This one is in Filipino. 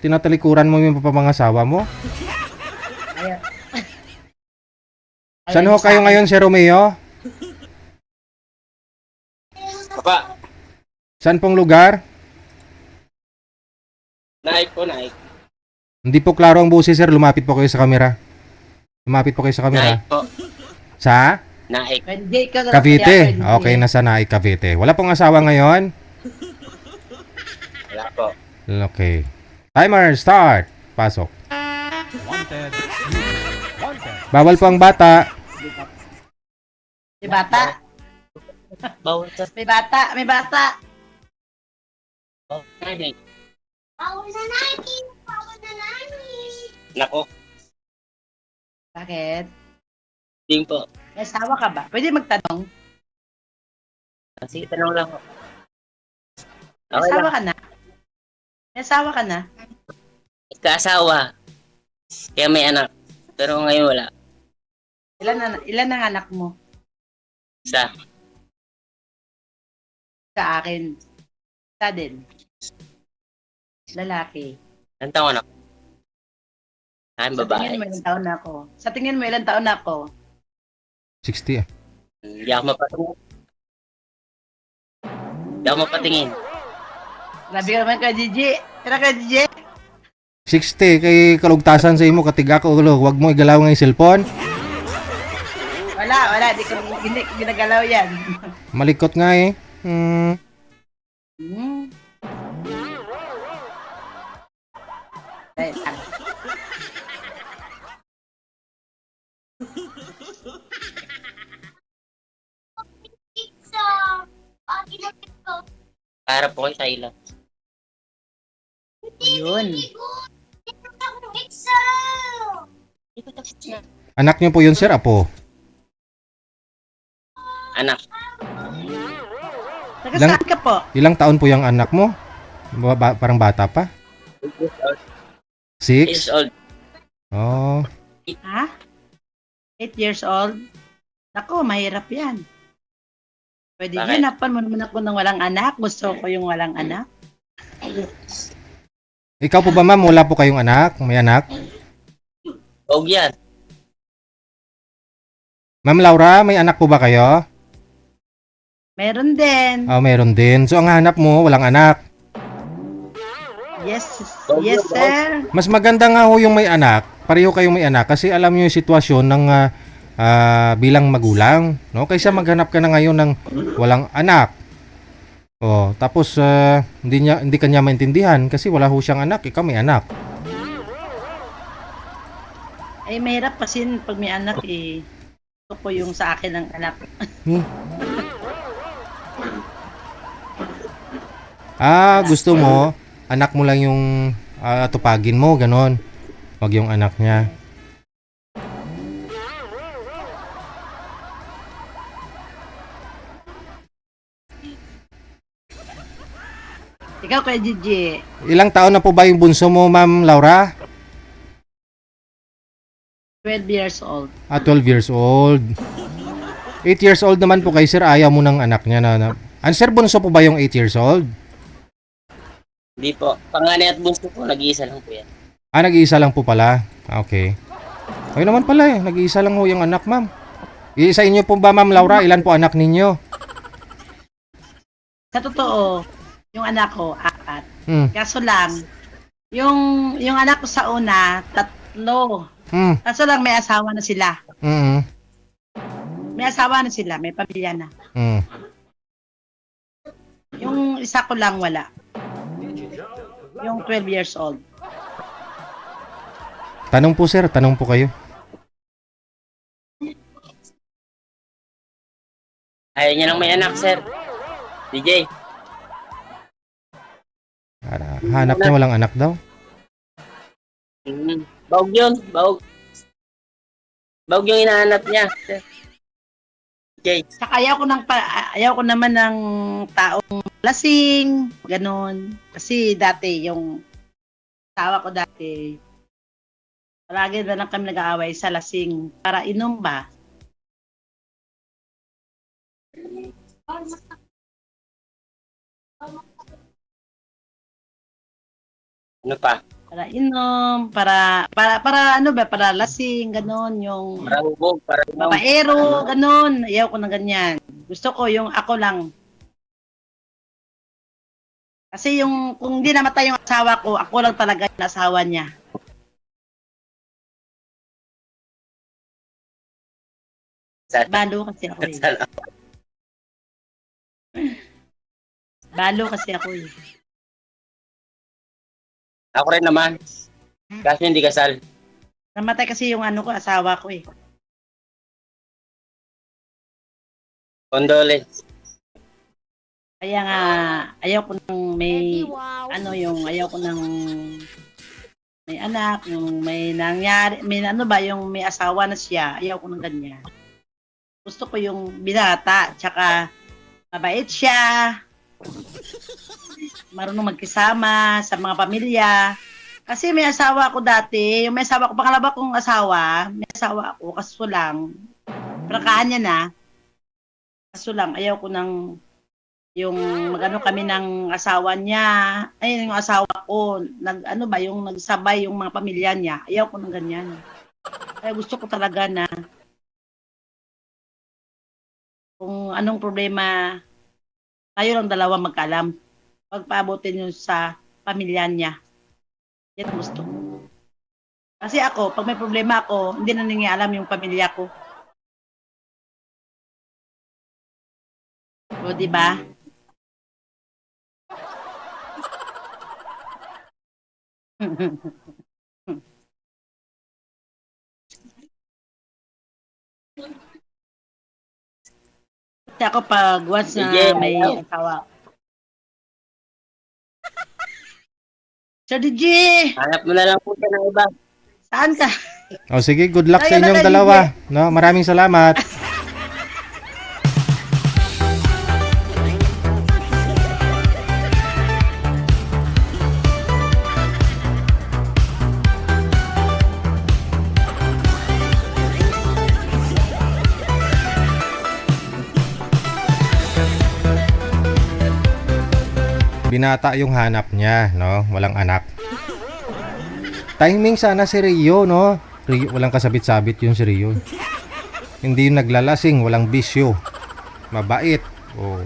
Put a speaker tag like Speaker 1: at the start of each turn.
Speaker 1: Tinatalikuran mo yung papangasawa mo?
Speaker 2: Ayaw.
Speaker 1: Saan ho kayo ngayon, Sir Romeo?
Speaker 3: Papa,
Speaker 1: Saan pong lugar?
Speaker 3: naik po, naik.
Speaker 1: Hindi po klaro ang boses, sir. Lumapit po kayo sa camera. Lumapit po kayo sa camera.
Speaker 3: Naik po,
Speaker 1: Sa
Speaker 3: naik.
Speaker 2: Pwede ka
Speaker 1: Cavite. Okay, nasa Naik, Cavite. Wala pong asawa ngayon?
Speaker 3: Wala po.
Speaker 1: Okay. Timer, start. Pasok. Bawal po ang bata.
Speaker 2: May bata.
Speaker 3: Bawal sa
Speaker 2: May bata. May bata.
Speaker 3: naik.
Speaker 4: Bawal na namin! Bawal na namin!
Speaker 3: Nako,
Speaker 2: Bakit?
Speaker 3: ding po.
Speaker 2: May asawa ka ba? Pwede magtanong.
Speaker 3: Sige, tanong lang po.
Speaker 2: May
Speaker 3: Okay
Speaker 2: asawa
Speaker 3: lang.
Speaker 2: ka na? May asawa ka na?
Speaker 3: Kaasawa. Kaya may anak. Pero ngayon wala.
Speaker 2: Ilan ang anak mo?
Speaker 3: Isa.
Speaker 2: Sa akin. Sa din. Lalaki.
Speaker 3: Ang taon anak. Ang
Speaker 2: Sa tingin
Speaker 3: babae.
Speaker 2: mo ilang taon na ako? Sa tingin mo ilang taon na ako?
Speaker 1: 60 ah.
Speaker 3: Hindi ako mapatingin. Hindi ako mapatingin.
Speaker 2: Grabe ka naman ka, Gigi. Tira ka, Gigi.
Speaker 1: 60 kay kalugtasan sa imo katiga ko ulo. Huwag mo igalaw ng cellphone.
Speaker 2: Wala. Hindi ginagalaw yan.
Speaker 1: Malikot nga eh.
Speaker 2: Hmm. Ay, lang.
Speaker 4: Pizza! Pagi na pizza!
Speaker 3: Para po kayo sa ilang.
Speaker 2: Yun.
Speaker 4: Pizza!
Speaker 1: Anak niyo po yun, sir, apo.
Speaker 3: Anak.
Speaker 2: Taga
Speaker 1: Lang-
Speaker 2: saan ka po?
Speaker 1: Ilang taon po yung anak mo? Parang bata pa? 6?
Speaker 3: Years old.
Speaker 1: Oh.
Speaker 2: Ha? 8 years old? Ako, mahirap yan. Pwede
Speaker 3: Bakit?
Speaker 2: hanapan mo naman ako ng walang anak. Gusto ko yung walang anak.
Speaker 1: Ikaw po ba, ma'am? Wala po kayong anak? May anak?
Speaker 3: Huwag yan.
Speaker 1: Ma'am Laura, may anak po ba kayo?
Speaker 2: Meron din.
Speaker 1: Oh, meron din. So, ang hanap mo, walang anak.
Speaker 2: Yes, yes sir.
Speaker 1: Mas maganda nga ho yung may anak. Pareho kayong may anak kasi alam niyo yung sitwasyon ng bilang magulang, no? Kaysa maghanap ka na ngayon ng walang anak. Oh, tapos hindi kanya maintindihan kasi wala ho siyang anak, ikaw may anak.
Speaker 2: Ay, mahirap kasi pag may anak eh. Ito po yung sa akin ng anak.
Speaker 1: Gusto mo anak mo lang yung tupagin mo, ganon. Wag yung anak niya.
Speaker 2: Ikaw kay Gigi.
Speaker 1: Ilang taon na po ba yung bunso mo, Ma'am Laura?
Speaker 2: 12 years old.
Speaker 1: 12 years old. 8 years old naman po kay sir, ayaw mo ng anak niya na. Sir, bunso po ba yung 8 years old?
Speaker 3: Hindi po. Panganay at bunso po, nag-iisa lang po yan.
Speaker 1: Nag-iisa lang po pala. Okay. Kayo naman pala eh, nag-iisa lang ho yung anak, ma'am. Sa inyo po ba, Ma'am Laura, ilan po anak ninyo?
Speaker 2: Sa totoo, yung anak ko, 4.
Speaker 1: Hmm.
Speaker 2: Kaso lang, yung anak ko sa una, 3.
Speaker 1: Hmm.
Speaker 2: Kaso lang may asawa na sila.
Speaker 1: Mm.
Speaker 2: May asawa na sila, may pamilya na.
Speaker 1: Mm.
Speaker 2: Yung isa ko lang wala. Yung 12 years old.
Speaker 1: Tanong po, sir, tanong po kayo.
Speaker 3: Ayaw niya lang may anak, sir. DJ.
Speaker 1: Hanap niya walang anak daw.
Speaker 3: Baog yun. Baog. Baog yung hinahanap niya, sir. DJ.
Speaker 2: Saka ayaw ko naman ng taong lasing, ganon. Kasi dati, yung tawa ko dati, palagi na lang kami nag-aaway sa lasing para inom ba?
Speaker 3: Ano pa?
Speaker 2: Para inom, para ano ba, para lasing, ganon, yung
Speaker 3: Para hubog, para inom.
Speaker 2: babaero, ganon. Ayaw ko ng ganyan. Gusto ko yung ako lang. Kasi yung, kung di namatay yung asawa ko, ako lang talaga yung asawa niya. Balo kasi ako eh. Balo kasi ako eh.
Speaker 3: Ako rin naman. Kasi hindi kasal.
Speaker 2: Namatay kasi yung ano ko, asawa ko eh.
Speaker 3: Condolence.
Speaker 2: Kaya nga, ayaw ko nang may, ano yung, ayaw ko nang may anak, yung may nangyari, may ano ba, yung may asawa na siya, ayaw ko ng ganyan. Gusto ko yung binata, tsaka mabait siya, marunong magkisama sa mga pamilya. Kasi may asawa ako dati, yung may asawa ko, pangalawa kong asawa, may asawa ako, kaso lang, prakaan niya na, kaso lang, ayaw ko ng yung magano kami ng asawa niya, ayun yung asawa ko, ano ba, yung nagsabay yung mga pamilya niya, ayaw ko ng ganyan. Kaya gusto ko talaga na kung anong problema, tayo lang dalawa magkaalam. Pagpaabotin yun sa pamilya niya. Yan ang gusto ko. Kasi ako, pag may problema ako, hindi na nangyaalam yung pamilya ko. O, di ba? Kasi ako pag once na
Speaker 3: Sige,
Speaker 2: may
Speaker 3: ayaw.
Speaker 2: asawa. Sir DJ,
Speaker 3: Hanap mo na lang po siya ng iba.
Speaker 2: saan ka?
Speaker 1: O sige, good luck sa
Speaker 2: Ayun na
Speaker 1: inyong
Speaker 2: lang,
Speaker 1: dalawa. No, maraming salamat. Binata yung hanap niya, no? Walang anak. Timing sana si Rio, no? Rio, walang kasabit-sabit yung si Rio. Hindi yung naglalasing, walang bisyo. Mabait. Oh.